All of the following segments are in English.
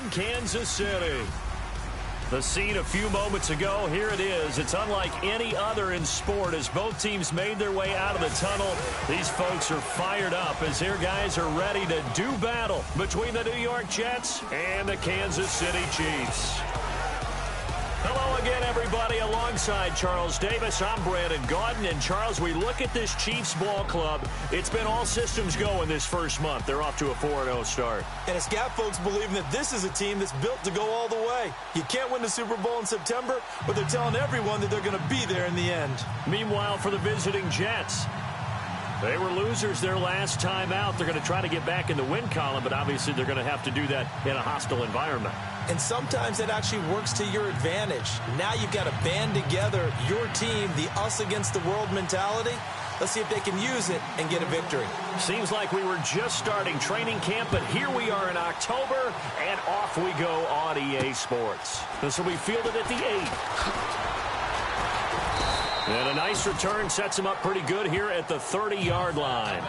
in Kansas City. The scene a few moments ago, here it is. It's unlike any other in sport as both teams made their way out of the tunnel. These folks are fired up as their guys are ready to do battle between the New York Jets and the Kansas City Chiefs. Hello again, everybody. Alongside Charles Davis, I'm Brandon Gaudin. And, Charles, we look at this Chiefs ball club. It's been all systems go in this first month. They're off to a 4-0 start. And it's got folks believing that this is a team that's built to go all the way. You can't win the Super Bowl in September, but they're telling everyone that they're going to be there in the end. Meanwhile, for the visiting Jets, they were losers their last time out. They're going to try to get back in the win column, but obviously they're going to have to do that in a hostile environment. And sometimes it actually works to your advantage. Now you've got to band together your team, the us against the world mentality. Let's see if they can use it and get a victory. Seems like we were just starting training camp, but here we are in October, and off we go on EA Sports. This will be fielded at the 8. And a nice return sets him up pretty good here at the 30-yard line.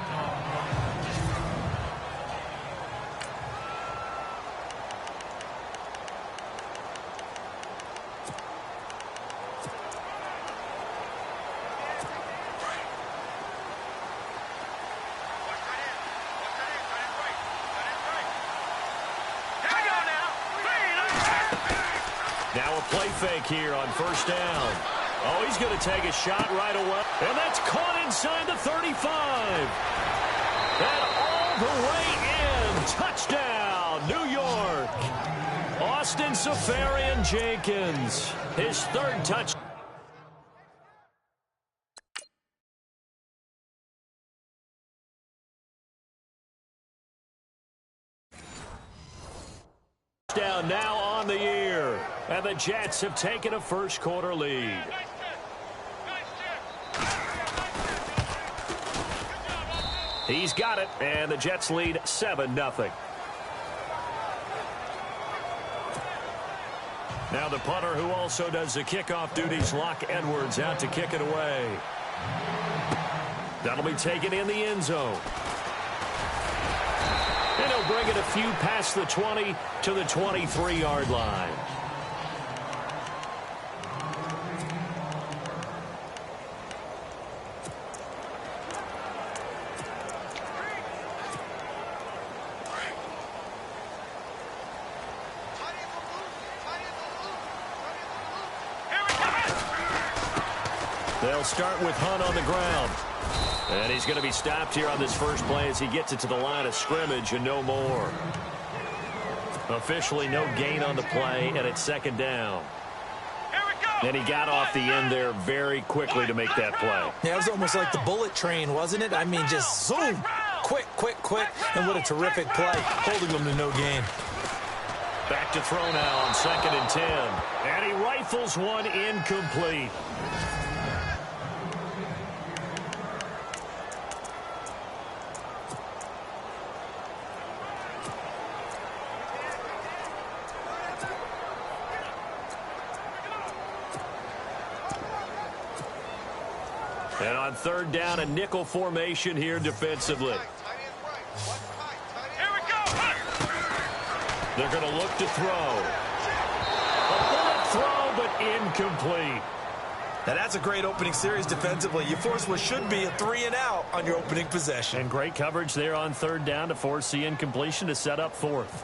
Now a play fake here on first down. Oh, he's going to take a shot right away. And that's caught inside the 35. And all the way in. Touchdown, New York. Austin Seferian-Jenkins. His third touchdown. Now on the year. And the Jets have taken a first-quarter lead. He's got it, and the Jets lead 7-0. Now the punter who also does the kickoff duties, Locke Edwards, out to kick it away. That'll be taken in the end zone. And he'll bring it a few past the 20 to the 23-yard line. They'll start with Hunt on the ground. And he's going to be stopped here on this first play as he gets it to the line of scrimmage and no more. Officially no gain on the play, and it's second down. And he got off the end there very quickly to make that play. Yeah, it was almost like the bullet train, wasn't it? I mean, just zoom. Quick, quick, quick. And what a terrific play, holding them to no gain. Back to throw now on 2nd and 10. And he rifles one incomplete. And on third down, a nickel formation here defensively. They're going to look to throw. A bullet throw, but incomplete. Now that's a great opening series defensively. You force what should be a 3-and-out on your opening possession. And great coverage there on third down to force the incompletion to set up fourth.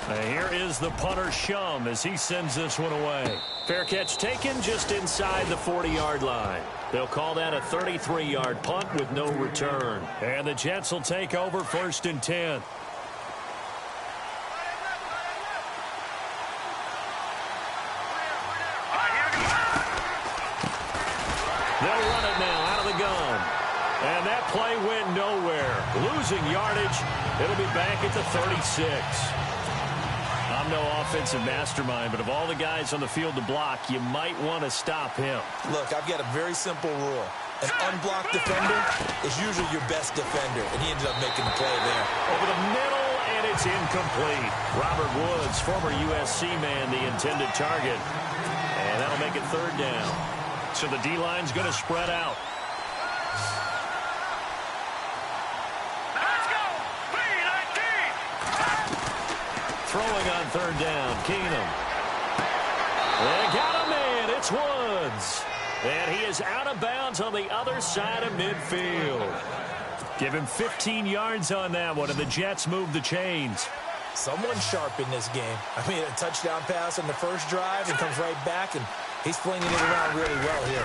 Here is the punter, Shum, as he sends this one away. Fair catch taken just inside the 40-yard line. They'll call that a 33-yard punt with no return. And the Jets will take over 1st and 10. They'll run it now out of the gun. And that play went nowhere. Losing yardage. It'll be back at the 36. I'm no offensive mastermind, but of all the guys on the field to block, you might want to stop him. Look, I've got a very simple rule. An unblocked defender is usually your best defender, and he ended up making the play there. Over the middle, and it's incomplete. Robert Woods, former USC man, the intended target. And that'll make it third down. So the D-line's going to spread out. Throwing on third down, Keenum. They got a man. It's Woods. And he is out of bounds on the other side of midfield. Give him 15 yards on that one, and the Jets move the chains. Someone sharp in this game. I mean, a touchdown pass on the first drive and comes right back, and he's flinging it around really well here.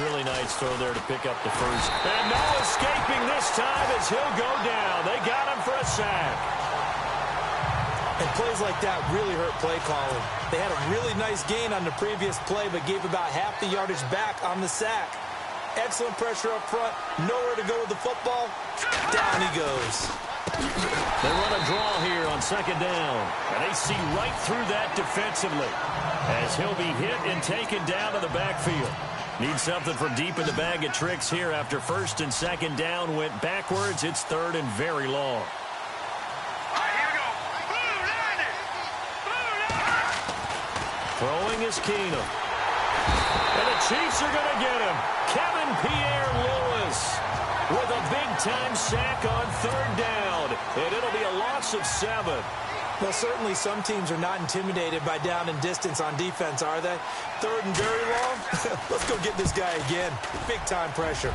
Really nice throw there to pick up the first. And no escaping this time as he'll go down. They got him for a sack. And plays like that really hurt play calling. They had a really nice gain on the previous play, but gave about half the yardage back on the sack. Excellent pressure up front. Nowhere to go with the football. Down he goes. They run a draw here on second down. And they see right through that defensively as he'll be hit and taken down to the backfield. Need something from deep in the bag of tricks here after first and second down went backwards. It's third and very long. Throwing is Keenum. And the Chiefs are going to get him. Kevin Pierre-Louis with a big-time sack on third down. And it'll be a loss of 7. Well, certainly some teams are not intimidated by down and distance on defense, are they? Third and very long? Let's go get this guy again. Big-time pressure.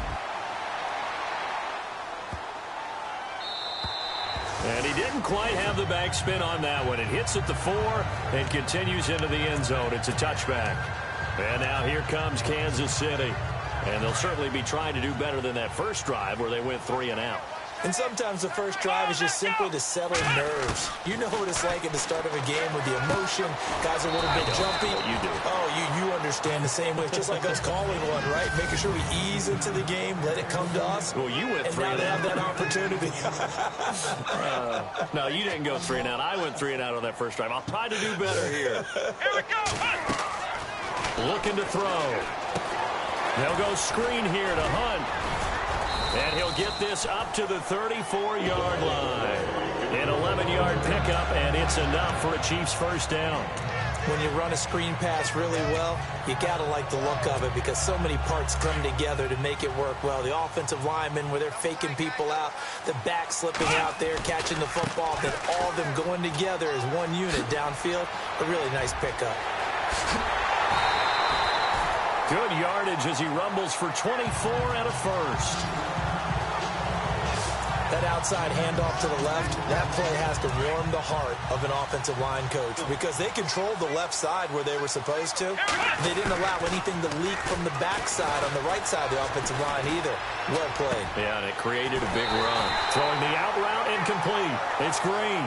And he didn't quite have the backspin on that one. It hits at the 4 and continues into the end zone. It's a touchback. And now here comes Kansas City. And they'll certainly be trying to do better than that first drive where they went 3 and out. And sometimes the first drive is just simply to settle nerves. You know what it's like at the start of a game with the emotion. Guys are a little bit jumpy. You do. Oh, you understand the same way. It's just like us calling one, right? Making sure we ease into the game, let it come to us. Well, you went 3 and out. And now they have that opportunity. No, you didn't go 3 and out. I went 3 and out on that first drive. I'll try to do better here. Here we go. Looking to throw. They'll go screen here to Hunt. And he'll get this up to the 34-yard line. An 11-yard pickup, and it's enough for a Chiefs first down. When you run a screen pass really well, you got to like the look of it because so many parts come together to make it work well. The offensive linemen, where they're faking people out, the back slipping out there, catching the football, then all of them going together as one unit downfield. A really nice pickup. Good yardage as he rumbles for 24 and a first. That outside handoff to the left, that play has to warm the heart of an offensive line coach because they controlled the left side where they were supposed to. They didn't allow anything to leak from the backside on the right side of the offensive line either. Well played. Yeah, and it created a big run. Throwing the out route incomplete. It's Green.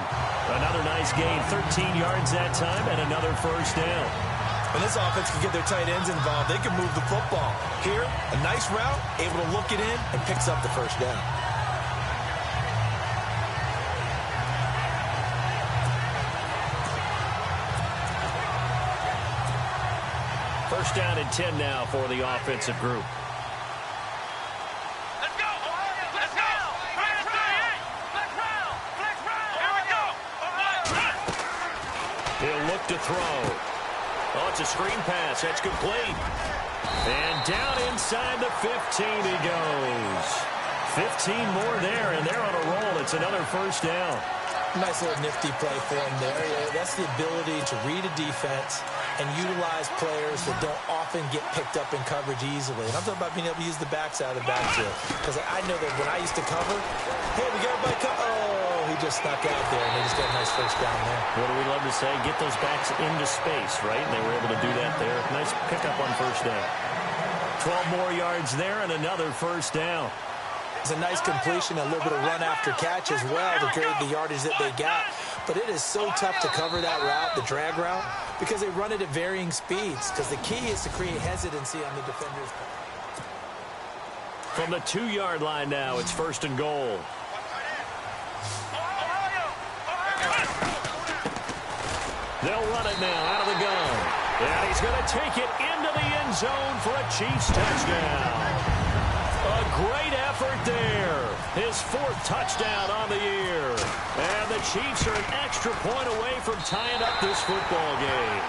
Another nice gain, 13 yards that time, and another first down. When this offense can get their tight ends involved, they can move the football. Here, a nice route, able to look it in, and picks up the first down. First down and 10 now for the offensive group. Let's go. Let's go. Flex round. Flex round. Here we go. He'll look to throw. Oh, it's a screen pass. That's complete. And down inside the 15 he goes. 15 more there, and they're on a roll. It's another first down. Nice little nifty play for him there. Yeah, that's the ability to read a defense and utilize players that don't often get picked up in coverage easily. And I'm talking about being able to use the backside of the backfield. Because I know that when I used to cover, hey, we got everybody oh, he just snuck out there, and they just got a nice first down there. What do we love to say? Get those backs into space, right? And they were able to do that there. Nice pickup on first down. 12 more yards there and another first down. It's a nice completion, a little bit of run after catch as well to create the yardage that they got. But it is so tough to cover that route, the drag route, because they run it at varying speeds. Because the key is to create hesitancy on the defender's part. From the 2-yard line now, it's first and goal. They'll run it now out of the gun. And he's going to take it into the end zone for a Chiefs touchdown. A great effort there. His 4th touchdown on the year. And the Chiefs are an extra point away from tying up this football game.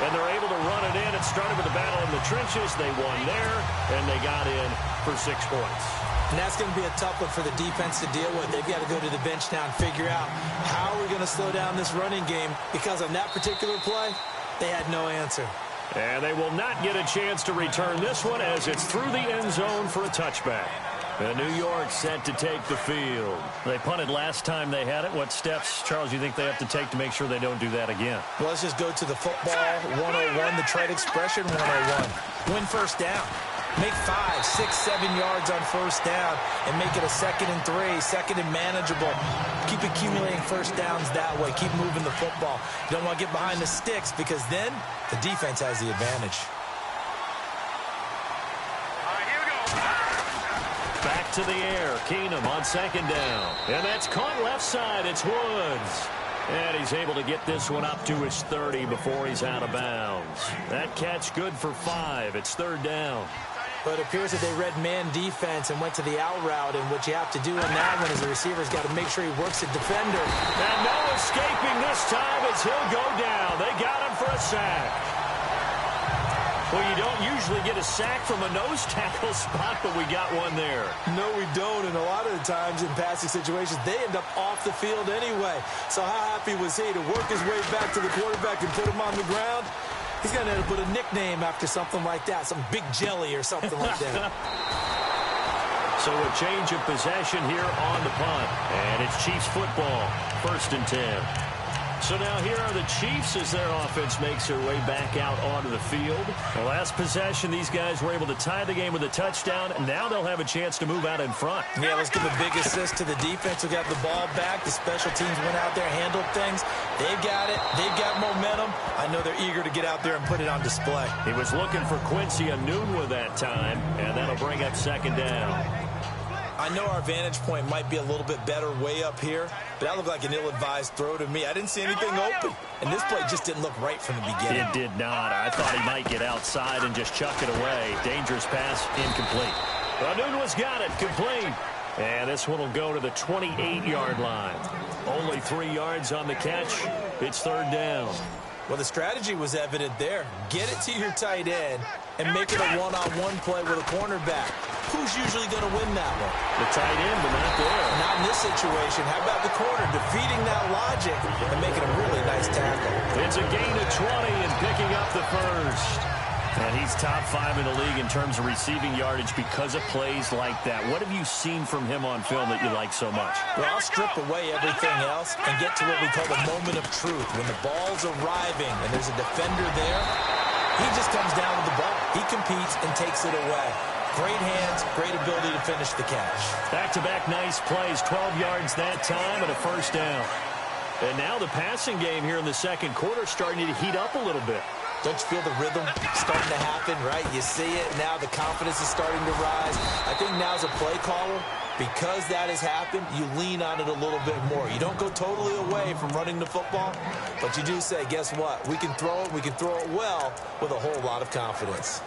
and they're able to run it in. It started with a battle in the trenches. They won there, and they got in for 6 points. And that's going to be a tough one for the defense to deal with. They've got to go to the bench now and figure out how we're going to slow down this running game, because on that particular play, they had no answer. And they will not get a chance to return this one as it's through the end zone for a touchback. And New York set to take the field. They punted last time they had it. What steps, Charles, you think they have to take to make sure they don't do that again? Well, let's just go to the football 101, the trade expression 101. Win first down. Make 5, 6, 7 yards on first down and make it a 2nd and 3, 2nd and manageable. Keep accumulating first downs that way. Keep moving the football. You don't want to get behind the sticks, because then the defense has the advantage. All right, here we go. Back to the air. Keenum on 2nd down. And that's caught left side. It's Woods. And he's able to get this one up to his 30 before he's out of bounds. That catch good for 5. It's 3rd down. But it appears that they read man defense and went to the out route, and what you have to do in that one is the receiver's got to make sure he works the defender. And no escaping this time as he'll go down. They got him for a sack. Well, you don't usually get a sack from a nose tackle spot, but we got one there. No, we don't, and a lot of the times in passing situations, they end up off the field anyway. So how happy was he to work his way back to the quarterback and put him on the ground? He's going to end up with a nickname after something like that, some Big Jelly or something like that. So a change of possession here on the punt, and it's Chiefs football, 1st and 10. So now here are the Chiefs as their offense makes their way back out onto the field. The last possession, these guys were able to tie the game with a touchdown, and now they'll have a chance to move out in front. Yeah, let's give a big assist to the defense who got the ball back. The special teams went out there, handled things. They've got it. They've got momentum. I know they're eager to get out there and put it on display. He was looking for Quincy Enunwa that time, and that'll bring up 2nd down. I know our vantage point might be a little bit better way up here, but that looked like an ill-advised throw to me. I didn't see anything open, and this play just didn't look right from the beginning. It did not. I thought he might get outside and just chuck it away. Dangerous pass, incomplete. Enunwa's got it, complete. And this one will go to the 28-yard line. Only 3 yards on the catch. It's 3rd down. Well, the strategy was evident there. Get it to your tight end and make it a one-on-one play with a cornerback. Who's usually going to win that one? The tight end, but not there. Not in this situation. How about the corner defeating that logic and making a really nice tackle? It's a gain of 20 and picking up the 1st. And he's top 5 in the league in terms of receiving yardage because of plays like that. What have you seen from him on film that you like so much? Well, I'll strip away everything else and get to what we call the moment of truth. When the ball's arriving and there's a defender there, he just comes down with the ball. He competes and takes it away. Great hands, great ability to finish the catch. Back-to-back nice plays, 12 yards that time and a 1st down. And now the passing game here in the 2nd quarter starting to heat up a little bit. Don't you feel the rhythm starting to happen, right? You see it, now the confidence is starting to rise. I think now as a play caller, because that has happened, you lean on it a little bit more. You don't go totally away from running the football, but you do say, guess what? We can throw it well with a whole lot of confidence.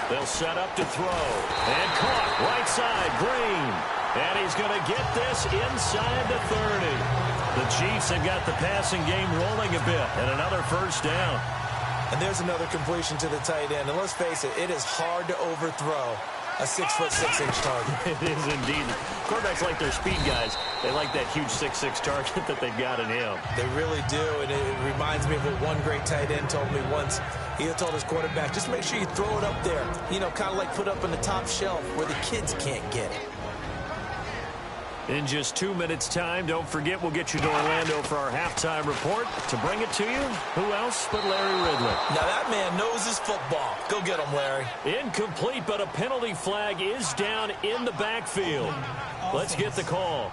They'll set up to throw. And caught. Right side, Green. And he's going to get this inside the 30. The Chiefs have got the passing game rolling a bit. And another 1st down. And there's another completion to the tight end. And let's face it, it is hard to overthrow a 6'6" target. It is indeed. Quarterbacks like their speed guys. They like that huge 6'6" target that they've got in him. They really do, and it reminds me of what one great tight end told me once. He told his quarterback, just make sure you throw it up there. You know, kind of like put up on the top shelf where the kids can't get it. In just 2 minutes' time, don't forget we'll get you to Orlando for our halftime report. To bring it to you, who else but Larry Ridley? Now that man knows his football. Go get him, Larry. Incomplete, but a penalty flag is down in the backfield. Let's get the call.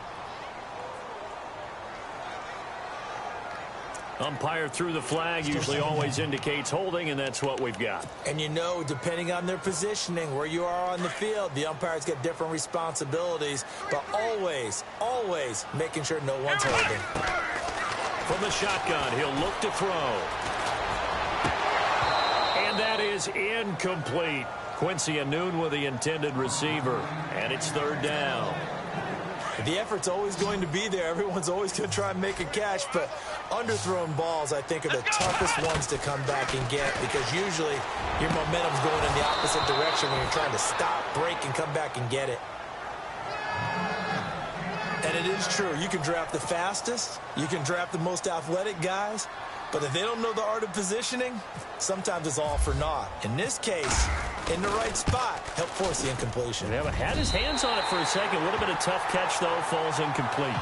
Umpire threw the flag, usually always indicates holding, and that's what we've got. And you know, depending on their positioning, where you are on the field, the umpires get different responsibilities, but always, always making sure no one's holding. From the shotgun, he'll look to throw. And that is incomplete. Quincy Anun with the intended receiver, and it's third down. The effort's always going to be there. Everyone's always going to try and make a catch, but underthrown balls, I think, are the toughest ones to come back and get because usually your momentum's going in the opposite direction when you're trying to stop, break, and come back and get it. And it is true. You can draft the fastest. You can draft the most athletic guys. But if they don't know the art of positioning, sometimes it's all for naught. In this case, in the right spot, help force the incompletion. Yeah, but had his hands on it for a second. Would have been a tough catch, though. Falls incomplete.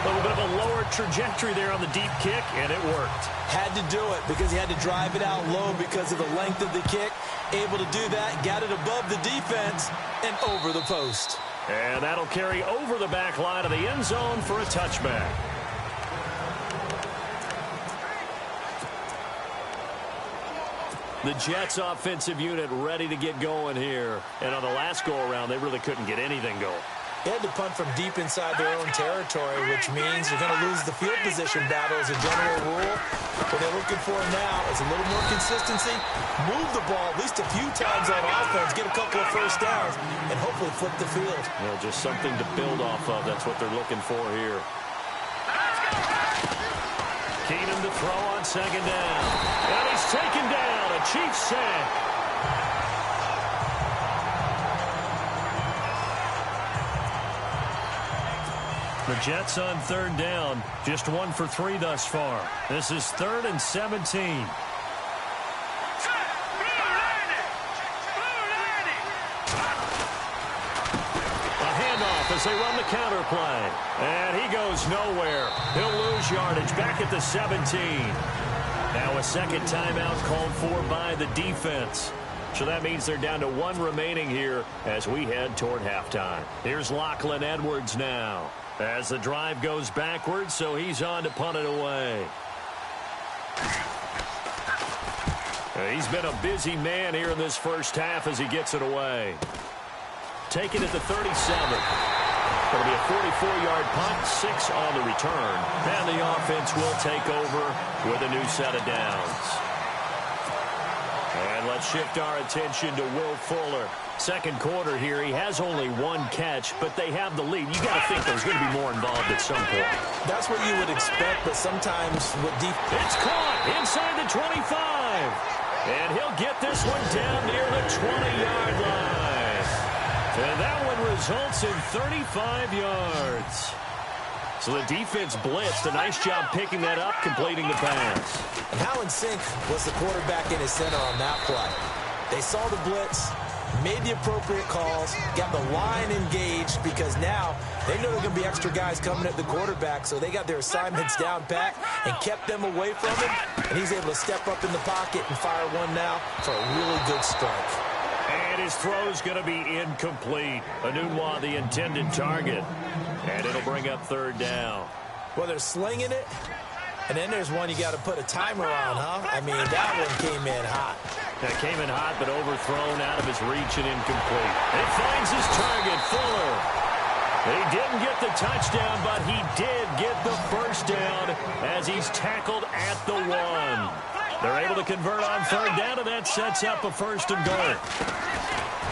A little bit of a lower trajectory there on the deep kick, and it worked. Had to do it because he had to drive it out low because of the length of the kick. Able to do that, got it above the defense, and over the post. And that'll carry over the back line of the end zone for a touchback. The Jets offensive unit ready to get going here. And on the last go-around, they really couldn't get anything going. They had to punt from deep inside their own territory, which means you're going to lose the field position battle as a general rule. What they're looking for now is a little more consistency, move the ball at least a few times on offense, get a couple of first downs, and hopefully flip the field. Well, just something to build off of. That's what they're looking for here. Keenum to throw on second down. And he's taken down. A Chiefs sack. The Jets on third down. Just 1 for 3 thus far. This is 3rd and 17. As they run the counter play. And he goes nowhere. He'll lose yardage back at the 17. Now a second timeout called for by the defense. So that means they're down to 1 remaining here as we head toward halftime. Here's Lachlan Edwards now. As the drive goes backwards, so he's on to punt it away. He's been a busy man here in this first half as he gets it away. Taken at the 37. It'll be a 44-yard punt, 6 on the return. And the offense will take over with a new set of downs. And let's shift our attention to Will Fuller. Second quarter here, he has only 1 catch, but they have the lead. You got to think there's going to be more involved at some point. That's what you would expect, but sometimes with deep... It's caught inside the 25. And he'll get this one down near the 20-yard line. And that one results in 35 yards. So the defense blitzed. A nice job picking that up, completing the pass. And how in sync was the quarterback in his center on that play? They saw the blitz, made the appropriate calls, got the line engaged because now they know there are going to be extra guys coming at the quarterback, so they got their assignments down pat and kept them away from him. And he's able to step up in the pocket and fire one now for a really good strike. And his throw's going to be incomplete. Anunwa, the intended target. And it'll bring up third down. Well, they're slinging it. And then there's one you got to put a timer on, huh? I mean, that one came in hot. That came in hot, but overthrown out of his reach and incomplete. It finds his target, Fuller. He didn't get the touchdown, but he did get the first down as he's tackled at the 1. They're able to convert on third down, and that sets up a 1st and goal.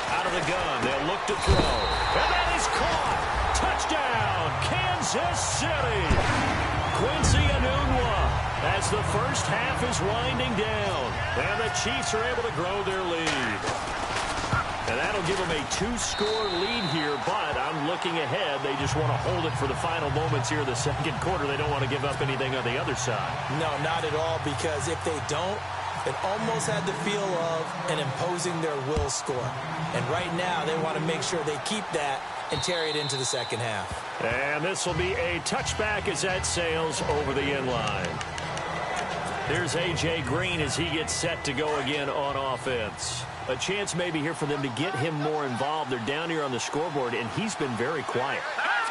Out of the gun, they'll look to throw. And that is caught. Touchdown, Kansas City. Quincy Anunwa as the first half is winding down. And the Chiefs are able to grow their lead. And that'll give them a 2-score lead here, but I'm looking ahead. They just want to hold it for the final moments here in the second quarter. They don't want to give up anything on the other side. No, not at all, because if they don't, it almost had the feel of an imposing their will score. And right now, they want to make sure they keep that and carry it into the second half. And this will be a touchback as that sails over the end line. Here's A.J. Green as he gets set to go again on offense. A chance maybe here for them to get him more involved. They're down here on the scoreboard, and he's been very quiet.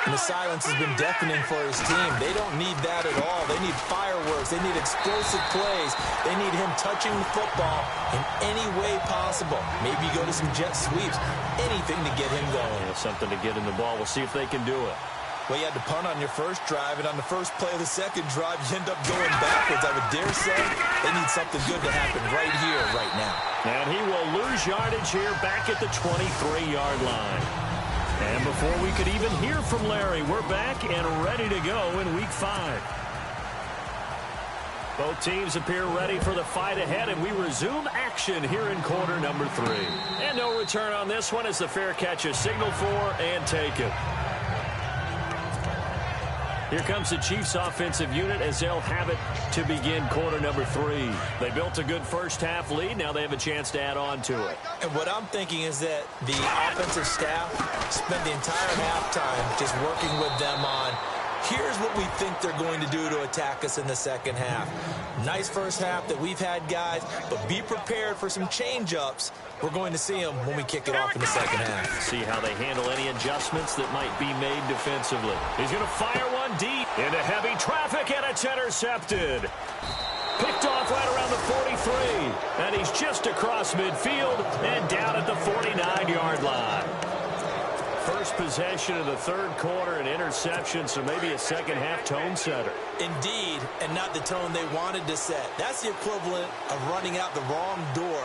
And the silence has been deafening for his team. They don't need that at all. They need fireworks. They need explosive plays. They need him touching the football in any way possible. Maybe go to some jet sweeps. Anything to get him going. Yeah, something to get in the ball. We'll see if they can do it. Well, you had to punt on your first drive, and on the first play of the second drive, you end up going backwards. I would dare say they need something good to happen right here, right now. And he will lose yardage here back at the 23-yard line. And before we could even hear from Larry, we're back and ready to go in Week 5. Both teams appear ready for the fight ahead, and we resume action here in quarter number 3. And no return on this one as the fair catch is signaled for and taken. Here comes the Chiefs offensive unit as they'll have it to begin quarter number 3. They built a good first half lead. Now they have a chance to add on to it. And what I'm thinking is that the offensive staff spent the entire halftime just working with them on, here's what we think they're going to do to attack us in the second half. Nice first half that we've had, guys, but be prepared for some change-ups. We're going to see them when we kick it off in the second half. See how they handle any adjustments that might be made defensively. He's going to fire one deep into heavy traffic, and it's intercepted. Picked off right around the 43, and he's just across midfield and down at the 49-yard line. First possession of the third quarter, an interception, so maybe a second-half tone setter. Indeed, and not the tone they wanted to set. That's the equivalent of running out the wrong door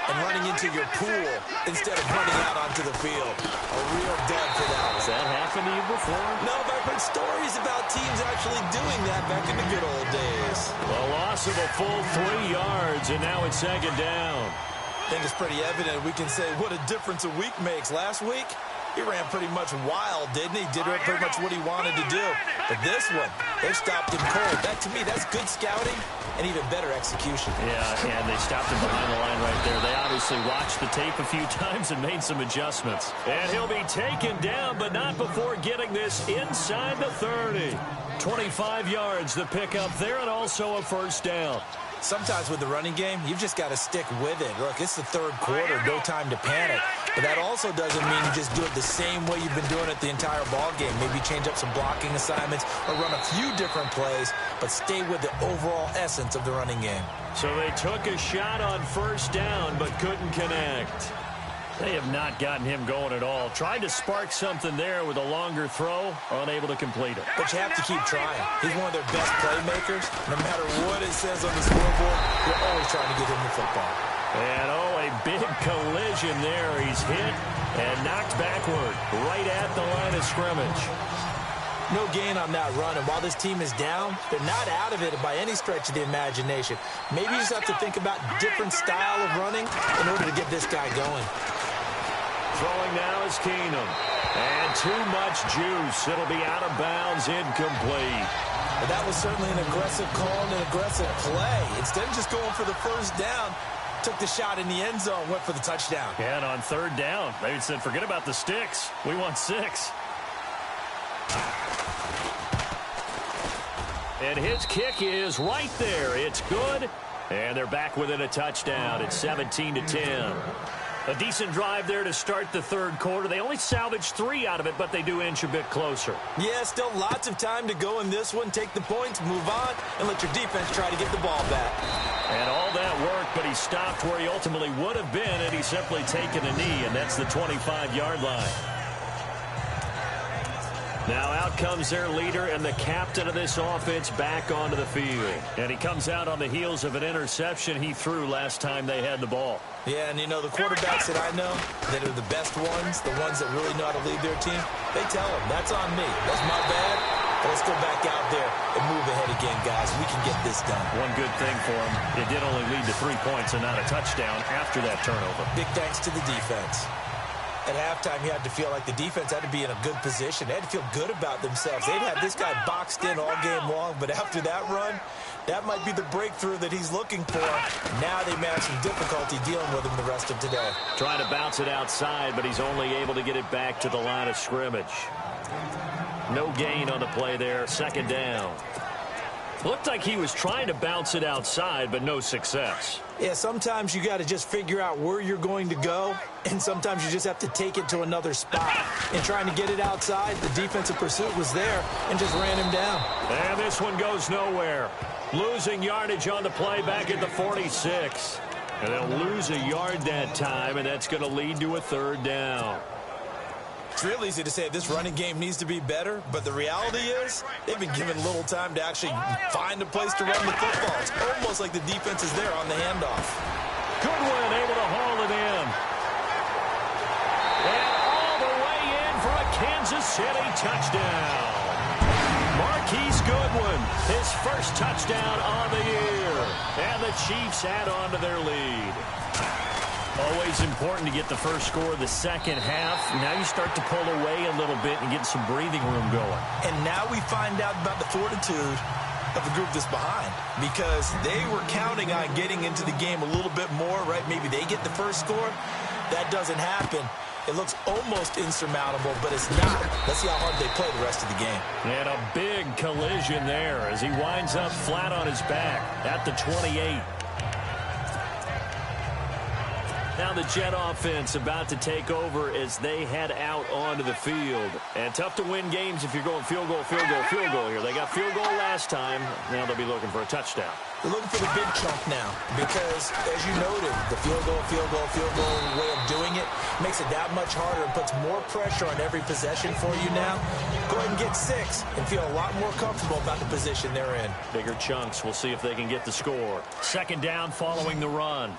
and running into your pool instead of running out onto the field. A real dud for that one. Has that happened to you before? No, but I've heard stories about teams actually doing that back in the good old days. A loss of a full 3 yards, and now it's second down. I think it's pretty evident we can say what a difference a week makes. Last week, he ran pretty much wild, didn't he? Did pretty much what he wanted to do. But this one, they've stopped him cold. That, to me, that's good scouting and even better execution. Yeah, and they stopped him behind the line right there. They obviously watched the tape a few times and made some adjustments. And he'll be taken down, but not before getting this inside the 30. 25 yards the pickup there, and also a first down. Sometimes with the running game, you've just got to stick with it. Look, it's the third quarter, no time to panic. But that also doesn't mean you just do it the same way you've been doing it the entire ball game. Maybe change up some blocking assignments or run a few different plays, but stay with the overall essence of the running game. So they took a shot on first down, but couldn't connect. They have not gotten him going at all. Tried to spark something there with a longer throw, unable to complete it. But you have to keep trying. He's one of their best playmakers. No matter what it says on the scoreboard, you're always trying to get him the football. And, a big collision there. He's hit and knocked backward right at the line of scrimmage. No gain on that run, and while this team is down, they're not out of it by any stretch of the imagination. Maybe you just have to think about different style of running in order to get this guy going. Throwing now is Keenum. And too much juice. It'll be out of bounds, incomplete. But that was certainly an aggressive call and an aggressive play. Instead of just going for the first down, took the shot in the end zone, went for the touchdown. Yeah, and on third down, they said, forget about the sticks. We want 6. And his kick is right there. It's good. And they're back within a touchdown. It's 17-10. A decent drive there to start the third quarter. They only salvaged 3 out of it, but they do inch a bit closer. Yeah, still lots of time to go in this one. Take the points, move on, and let your defense try to get the ball back. And all that work, but he stopped where he ultimately would have been, and he's simply taken a knee, and that's the 25-yard line. Now out comes their leader and the captain of this offense back onto the field. And he comes out on the heels of an interception he threw last time they had the ball. Yeah, and the quarterbacks that I know that are the best ones, the ones that really know how to lead their team, they tell them, that's on me. That's my bad. But let's go back out there and move ahead again, guys. We can get this done. One good thing for him, it did only lead to 3 points and not a touchdown after that turnover. Big thanks to the defense. At halftime, you had to feel like the defense had to be in a good position. They had to feel good about themselves. They'd had this guy boxed in all game long, but after that run, that might be the breakthrough that he's looking for. Now they may have some difficulty dealing with him the rest of today. Trying to bounce it outside, but he's only able to get it back to the line of scrimmage. No gain on the play there. Second down. Looked like he was trying to bounce it outside, but no success. Yeah, sometimes you got to just figure out where you're going to go, and sometimes you just have to take it to another spot. And trying to get it outside, the defensive pursuit was there and just ran him down. And this one goes nowhere. Losing yardage on the play back at the 46. And they'll lose a yard that time, and that's going to lead to a third down. It's real easy to say this running game needs to be better, but the reality is they've been given little time to actually find a place to run the football. It's almost like the defense is there on the handoff. Goodwin able to haul it in. And all the way in for a Kansas City touchdown. Marquise Goodwin, his first touchdown on the year. And the Chiefs add on to their lead. Always important to get the first score of the second half. Now you start to pull away a little bit and get some breathing room going. And now we find out about the fortitude of the group that's behind, because they were counting on getting into the game a little bit more, right? Maybe they get the first score. That doesn't happen. It looks almost insurmountable, but it's not. Let's see how hard they play the rest of the game. And a big collision there as he winds up flat on his back at the 28. Now the Jet offense about to take over as they head out onto the field. And tough to win games if you're going field goal, field goal, field goal here. They got field goal last time. Now they'll be looking for a touchdown. They're looking for the big chunk now because, as you noted, the field goal way of doing it makes it that much harder and puts more pressure on every possession for you now. Go ahead and get 6 and feel a lot more comfortable about the position they're in. Bigger chunks. We'll see if they can get the score. Second down following the run.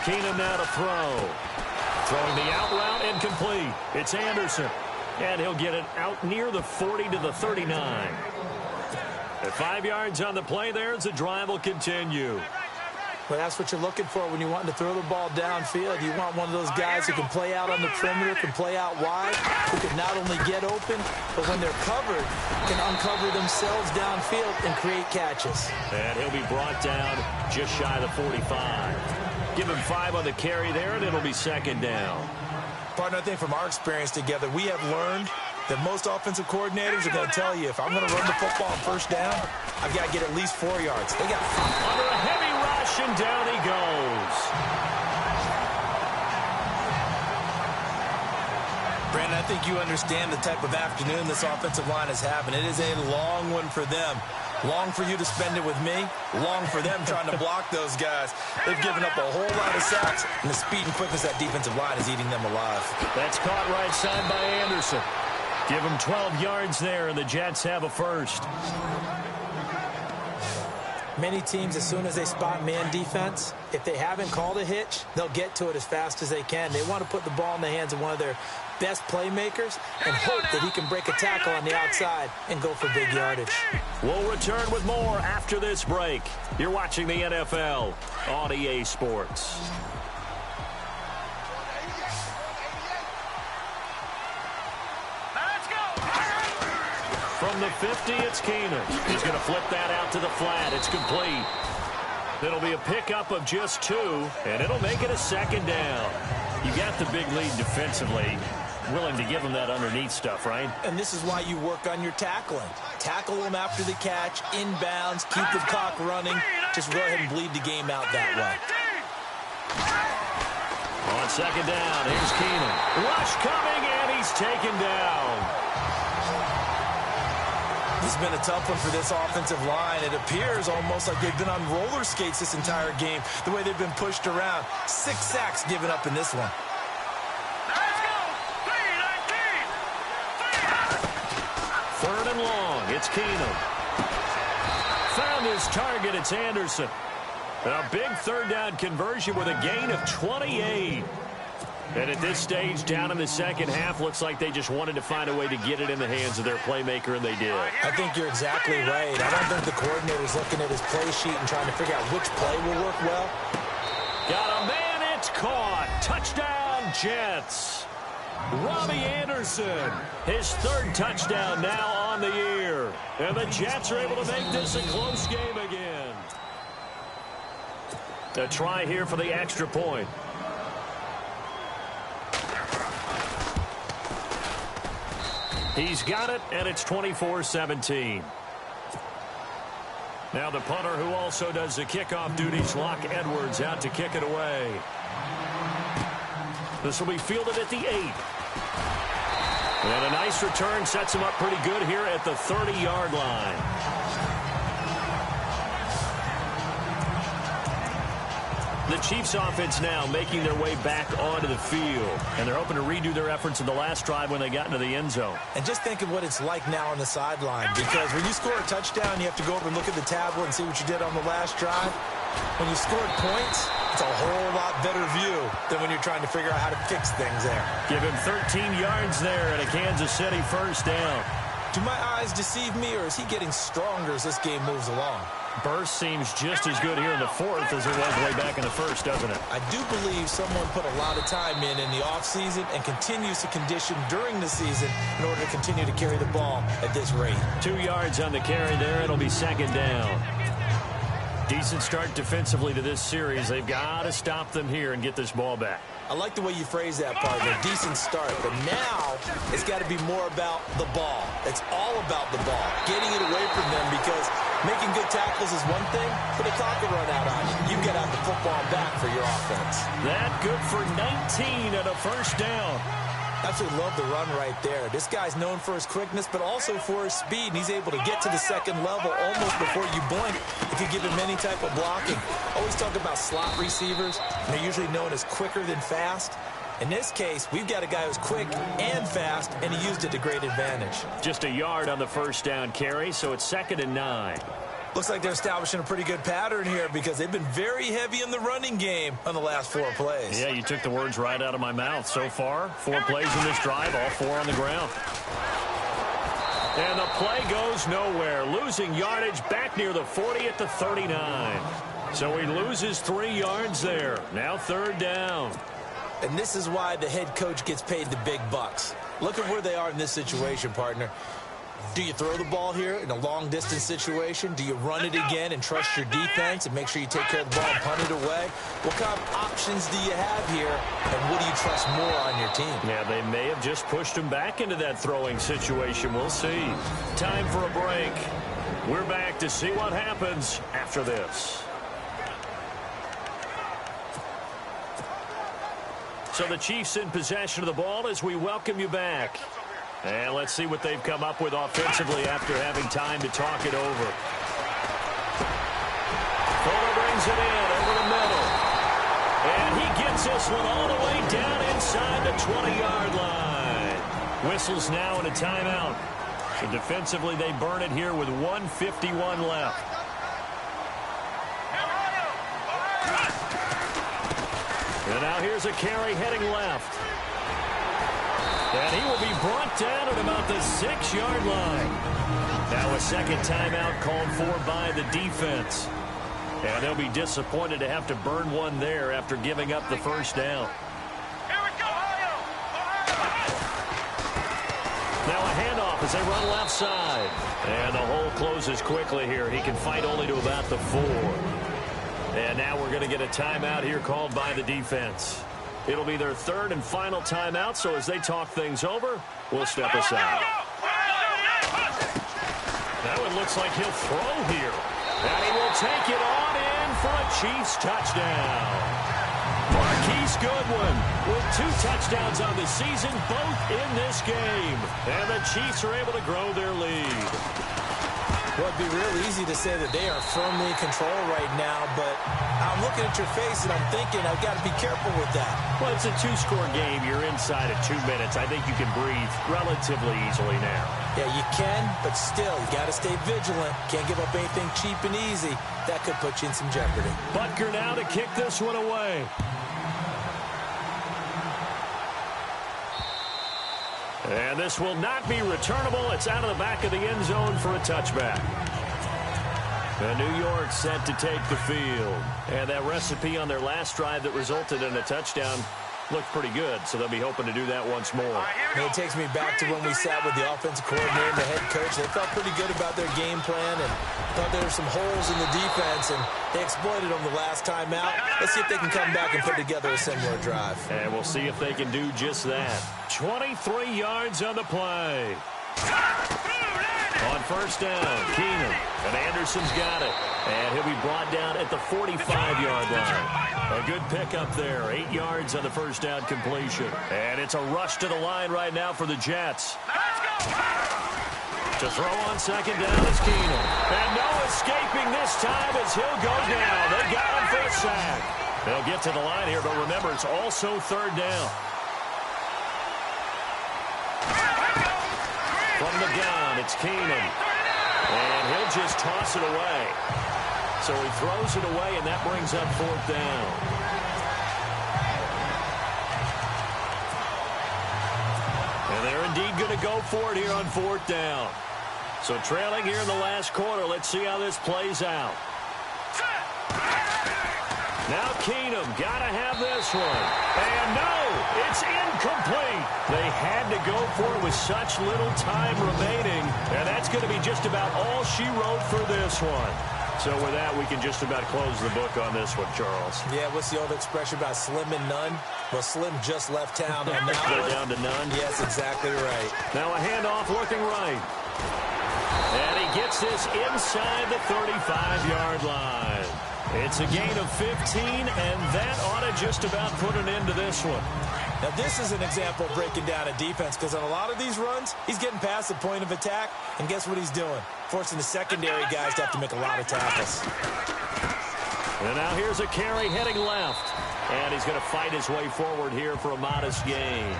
Keenan now to throw. Throwing the out route incomplete. It's Anderson. And he'll get it out near the 40 to the 39. At 5 yards on the play there as the drive will continue. Well, that's what you're looking for when you want to throw the ball downfield. You want one of those guys who can play out on the perimeter, can play out wide, who can not only get open, but when they're covered, can uncover themselves downfield and create catches. And he'll be brought down just shy of the 45. Give him 5 on the carry there, and it'll be second down. Partner, I think from our experience together, we have learned that most offensive coordinators are going to tell you, if I'm going to run the football on first down, I've got to get at least 4 yards. They got 5. Under a heavy rush, and down he goes. Brandon, I think you understand the type of afternoon this offensive line is having. It is a long one for them. Long for you to spend it with me. Long for them trying to block those guys. They've given up a whole lot of sacks, and the speed and quickness of that defensive line is eating them alive. That's caught right side by Anderson. Give them 12 yards there, and the Jets have a first. Many teams, as soon as they spot man defense, if they haven't called a hitch, they'll get to it as fast as they can. They want to put the ball in the hands of one of their best playmakers and hope that he can break a tackle on the outside and go for big yardage. We'll return with more after this break. You're watching the NFL on EA Sports. From the 50, it's Keenan. He's going to flip that out to the flat. It's complete. It'll be a pickup of just 2, and it'll make it a second down. You got the big lead defensively. Willing to give them that underneath stuff, right? And this is why you work on your tackling. Tackle them after the catch, inbounds, keep the clock running. Just go ahead and bleed the game out that way. On second down, here's Keenan. Rush coming, and he's taken down. This has been a tough one for this offensive line. It appears almost like they've been on roller skates this entire game, the way they've been pushed around. 6 sacks given up in this one. Third and long, it's Keenan. Found his target, it's Anderson. A big third down conversion with a gain of 28. And at this stage, down in the second half, looks like they just wanted to find a way to get it in the hands of their playmaker, and they did. I think you're exactly right. I don't think the coordinator's looking at his play sheet and trying to figure out which play will work well. Got a man, it's caught. Touchdown, Jets. Robbie Anderson, his 3rd touchdown now on the year. And the Jets are able to make this a close game again. A try here for the extra point. He's got it, and it's 24-17. Now the punter, who also does the kickoff duties, Locke Edwards, out to kick it away. This will be fielded at the 8. And a nice return sets him up pretty good here at the 30-yard line. Chiefs offense now making their way back onto the field. And they're hoping to redo their efforts in the last drive when they got into the end zone. And just think of what it's like now on the sideline. Because when you score a touchdown, you have to go over and look at the tablet and see what you did on the last drive. When you scored points, it's a whole lot better view than when you're trying to figure out how to fix things there. Give him 13 yards there and a Kansas City first down. Do my eyes deceive me, or is he getting stronger as this game moves along? Burst seems just as good here in the fourth as it was way back in the first, doesn't it? I do believe someone put a lot of time in the offseason and continues to condition during the season in order to continue to carry the ball at this rate. 2 yards on the carry there. It'll be second down. Decent start defensively to this series. They've got to stop them here and get this ball back. I like the way you phrase that, partner. Decent start. But now it's got to be more about the ball. It's all about the ball. Getting it away from them, because making good tackles is one thing, but the clock will run out on you. You get out the football back for your offense. That good for 19 and a first down. Absolutely love the run right there. This guy's known for his quickness, but also for his speed. And he's able to get to the second level almost before you blink if you give him any type of blocking. Always talk about slot receivers. And they're usually known as quicker than fast. In this case, we've got a guy who's quick and fast, and he used it to great advantage. Just a yard on the first down carry, so it's 2nd and 9. Looks like they're establishing a pretty good pattern here, because they've been very heavy in the running game on the last 4 plays. Yeah, you took the words right out of my mouth. So far, 4 plays in this drive, all 4 on the ground. And the play goes nowhere. Losing yardage back near the 40 at the 39. So he loses 3 yards there. Now 3rd down. And this is why the head coach gets paid the big bucks. Look at where they are in this situation, partner. Do you throw the ball here in a long-distance situation? Do you run it again and trust your defense and make sure you take care of the ball and punt it away? What kind of options do you have here, and what do you trust more on your team? Yeah, they may have just pushed him back into that throwing situation. We'll see. Time for a break. We're back to see what happens after this. So the Chiefs in possession of the ball as we welcome you back. And let's see what they've come up with offensively after having time to talk it over. Fuller brings it in over the middle. And he gets this one all the way down inside the 20-yard line. Whistles now and a timeout. So defensively, they burn it here with 1:51 left. And now here's a carry heading left. And he will be brought down at about the 6-yard line. Now a second timeout called for by the defense. And they'll be disappointed to have to burn one there after giving up the first down. Now a handoff as they run left side. And the hole closes quickly here. He can fight only to about the 4. And now we're going to get a timeout here called by the defense. It'll be their 3rd and final timeout, so as they talk things over, we'll step aside. Now it looks like he'll throw here. And he will take it on in for a Chiefs touchdown. Marquise Goodwin with 2 touchdowns on the season, both in this game. And the Chiefs are able to grow their lead. Well, it'd be real easy to say that they are firmly in control right now, but I'm looking at your face and I'm thinking I've got to be careful with that. Well, it's a 2-score game. You're inside of 2 minutes. I think you can breathe relatively easily now. Yeah, you can, but still, you got to stay vigilant. Can't give up anything cheap and easy. That could put you in some jeopardy. Butker now to kick this one away. And this will not be returnable. It's out of the back of the end zone for a touchback. And New York set to take the field. And that recipe on their last drive that resulted in a touchdown looked pretty good, so they'll be hoping to do that once more. It takes me back to when we sat with the offensive coordinator and the head coach. They felt pretty good about their game plan and thought there were some holes in the defense, and they exploited them the last time out. Let's see if they can come back and put together a similar drive. And we'll see if they can do just that. 23 yards on the play. On first down, Keenan. And Anderson's got it. And he'll be brought down at the 45-yard line. A good pickup there. 8 yards on the first down completion. And it's a rush to the line right now for the Jets. To throw on second down is Keenan. And no escaping this time as he'll go down. They got him for a sack. They'll get to the line here, but remember, it's also third down. From the gun, it's Keenum. And he'll just toss it away. So he throws it away, and that brings up fourth down. And they're indeed going to go for it here on fourth down. So trailing here in the last quarter. Let's see how this plays out. Now Keenum, got to have this one. And no, it's incomplete. They had to go for it with such little time remaining. And that's going to be just about all she wrote for this one. So with that, we can just about close the book on this one, Charles. Yeah, what's the old expression about slim and none? Well, Slim just left town on that one. Go down to none. Yes, exactly right. Now a handoff looking right. And he gets this inside the 35-yard line. It's a gain of 15, and that ought to just about put an end to this one. Now, this is an example of breaking down a defense, because on a lot of these runs, he's getting past the point of attack, and guess what he's doing? Forcing the secondary guys to have to make a lot of tackles. And now here's a carry heading left, and he's going to fight his way forward here for a modest gain.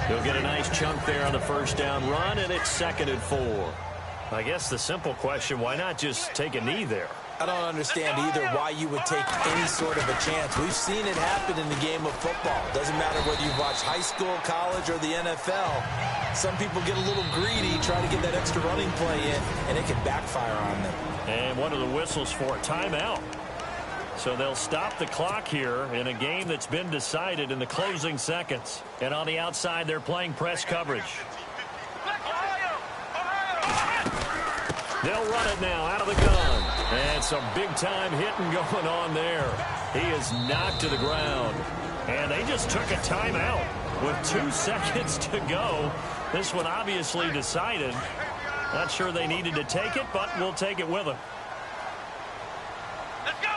He'll get a nice chunk there on the first down run, and it's 2nd and 4. I guess the simple question, why not just take a knee there? I don't understand either why you would take any sort of a chance. We've seen it happen in the game of football. Doesn't matter whether you've watched high school, college, or the NFL. Some people get a little greedy, try to get that extra running play in, and it can backfire on them. And what are the whistles for? Timeout. So they'll stop the clock here in a game that's been decided in the closing seconds. And on the outside, they're playing press coverage. They'll run it now out of the gun. And some big-time hitting going on there. He is knocked to the ground. And they just took a timeout with 2 seconds to go. This one obviously decided. Not sure they needed to take it, but we'll take it with them. Let's go.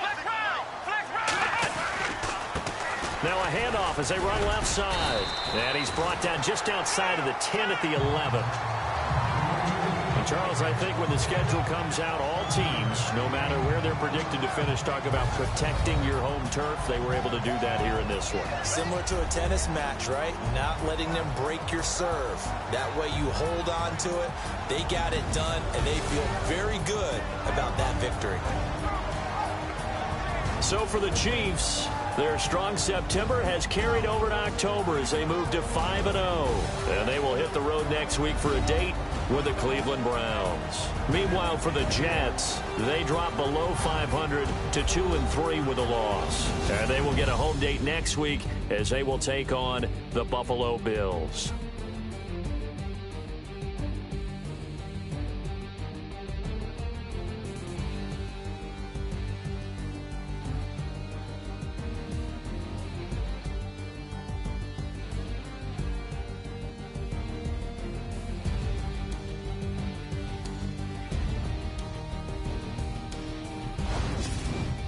Now a handoff as they run left side. And he's brought down just outside of the 10 at the 11. Charles, I think when the schedule comes out, all teams, no matter where they're predicted to finish, talk about protecting your home turf. They were able to do that here in this one. Similar to a tennis match, right? Not letting them break your serve. That way you hold on to it. They got it done, and they feel very good about that victory. So for the Chiefs, their strong September has carried over to October as they move to 5-0. And they will hit the road next week for a date with the Cleveland Browns. Meanwhile, for the Jets, they drop below 500 to 2-3 with a loss. And they will get a home date next week as they will take on the Buffalo Bills.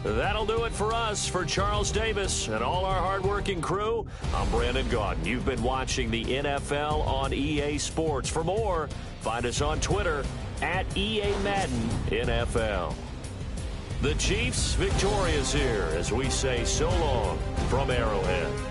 That'll do it for us. For Charles Davis and all our hardworking crew, I'm Brandon Gaudin. You've been watching the NFL on EA Sports. For more, find us on Twitter at EA Madden NFL. The Chiefs victorious here as we say so long from Arrowhead.